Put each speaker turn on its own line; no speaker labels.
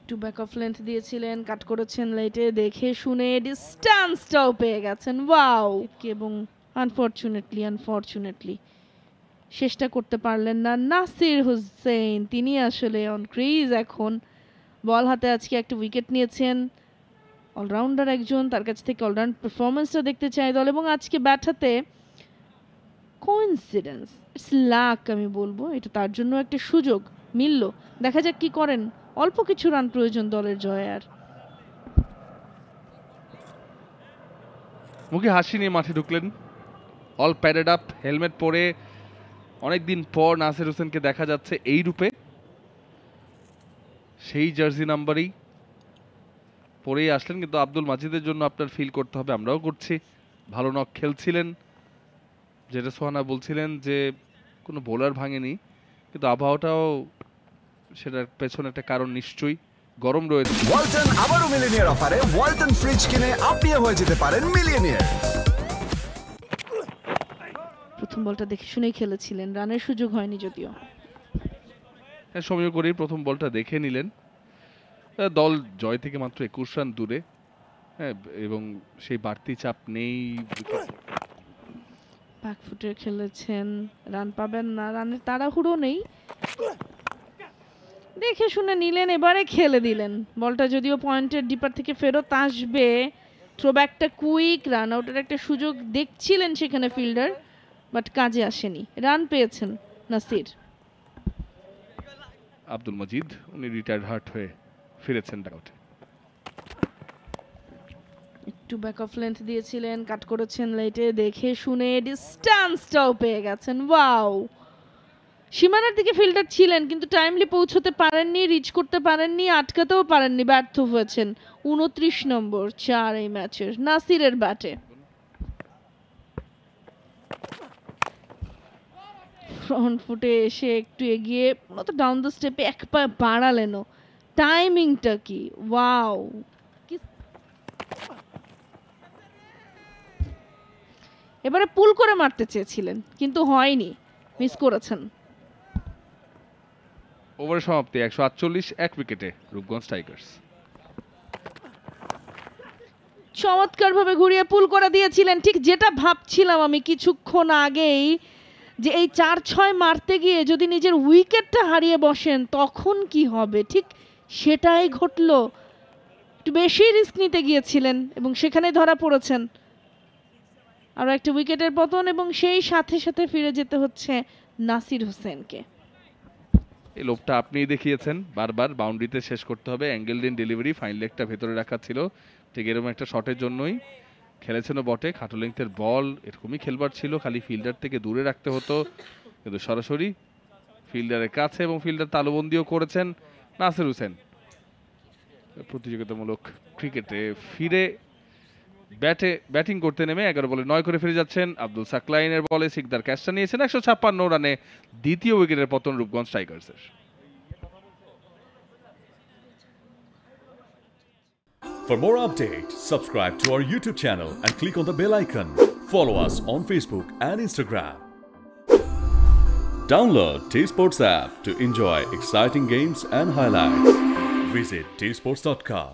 একটু back of length দিয়েছিলেন, কাট করেছেন লেটে, দেখে শুনে ডিস্টেন্সটাও পেয়ে গেছেন। ওয়াও! এবং আনফরচুনেটলি শেষটা করতে পারলেন না নাসির হুসেইন। তিনি আসলে অন ক্রিজ এখন। বল হাতে আজকে একটা উইকেট নিয়েছেন, অলরাউন্ডার একজন, তার কাছ থেকে অলরাউন্ড পারফরমেন্সটা দেখতে চাই দল। এবং আজকে ব্যাট হাতে কোইন্সিডেন্স, ইটস লাক আমি বলবো, এটা তার জন্য একটা সুযোগ মিলল। দেখা যাক কি করেন। অল্প কিছু রান প্রয়োজন দলের জয়ের।
মুখে হাসি নিয়ে মাঠে ঢুকলেন, অল প্যাডেড আপ, হেলমেট পরে। অনেকদিন পর নাসির হোসেনকে দেখা যাচ্ছে এই রূপে, সেই জার্সি নাম্বারই পরেই আসলেন। কিন্তু আব্দুল মাজিদের জন্য আপনার ফিল করতে হবে, আমরাও করছি। ভালো নক খেলছিলেন, যেটা সোহানা বলছিলেন যে কোনো বোলার ভাঙেনি, কিন্তু আবহাওয়াটাও সেটার পেছনে একটা কারণ নিশ্চয়ই। গরম রয়েছে।
ওয়ালটন আবারও মিলিনিয়ার অফারে ওয়ালটন ফ্রিজ কিনে আপনিও হয়ে যেতে পারেন মিলিয়নিয়ার।
প্রথম বলটা দেখে শুনেই খেলেছিলেন, রানের সুযোগ হয়নি যদিও।
হ্যাঁ, সময় করেই প্রথম বলটা দেখে নিলেন। দল জয় থেকে মাত্র 21 রান দূরে, হ্যাঁ, এবং সেই বাড়তি চাপ নেই।
ব্যাকফুটে খেলেছেন, রান পাবেন না, রানের তাড়াহুড়ো নেই, দেখে শুনে নিলেন, এবারে খেলে দিলেন। বলটা যদিও পয়েন্টের ডিপার থেকে ফেরত আসবে, থ্রোব্যাকটা কুইক, রান আউটের একটা সুযোগ দেখছিলেন সেখানে ফিল্ডার, বাট কাজে আসেনি। রান পেয়েছেন নাসির।
আব্দুল মজিদ উনি রিটায়ার্ড হার্ট হয়ে ফিরেছেন ডাকআউটে।
একটু ব্যাক অফ লেন্থ দিয়েছিলেন, কাট করেছেন লেটে, দেখে শুনে ডিস্টেন্সটাও পেয়ে গেছেন। ওয়াও! সীমানার দিকে ফিল্ডার ছিলেন কিন্তু টাইমলি পৌঁছতে পারেননি, রিচ করতে পারেননি, আটকাতেও পারেননি, ব্যর্থ হয়েছেন। 29 নম্বর 4 এই ম্যাচের নাসিরের ব্যাটে। ফ্রন্ট ফুটে এসে একটু এগিয়ে মতো ডাউন দ্য স্টেপে এক পা বাড়ালেনও। টাইমিংটা কি! ওয়াও! এবারে পুল করে মারতে চেয়েছিলেন কিন্তু হয়নি, মিস করেছেন।
ওভারের সমাপ্তি 148, 1 উইকেটে রূপগঞ্জ টাইগার্স।
চমৎকারভাবে ঘুরিয়ে পুল করে দিয়েছিলেন, ঠিক যেটা ভাবছিলাম আমি কিছুক্ষণ আগেই, যে এই 4-6 মারতে গিয়ে যদি নিজের উইকেটটা হারিয়ে বসেন তখন কি হবে, ঠিক সেটাই ঘটলো। একটু বেশি রিস্ক নিতে গিয়েছিলেন এবং সেখানে ধরা পড়েছেন। আরও একটা উইকেটের পতন এবং সেই সাথে সাথে ফিরে যেতে হচ্ছে নাসির হোসেনকে।
এই লোভটা আপনিই দেখিয়েছেন, বারবার বাউন্ডারিতে শেষ করতে হবে, অ্যাঙ্গেল ইন ডেলিভারি, ফাইন লেগটা ভেতরে রাখা ছিল, ঠিক এরকম একটা শটের জন্যই খেলেছেনও বটে। খাটো লেংথের বল, এরকমই খেলবার ছিল, খালি ফিল্ডার থেকে দূরে রাখতে হতো, কিন্তু সরাসরি ফিল্ডারের কাছে, এবং ফিল্ডার তালুবন্দিও করেছেন নাসির হোসেন। প্রতিযোগিতামূলক ক্রিকেটে ফিরে ব্যাটিং করতে নেমে 11 বলে 9 করে ফিরে যাচ্ছেন। আব্দুল সাকলাইনের বলে সিকদার ক্যাচটা নিয়েছেন। 156 রানে দ্বিতীয় উইকেটের পতন Rupganj টাইগার্সের।
For more updates, subscribe to our YouTube channel and click on the bell icon. Follow us on Facebook and Instagram. Download T-Sports app to enjoy exciting games and highlights. Visit tsports.com.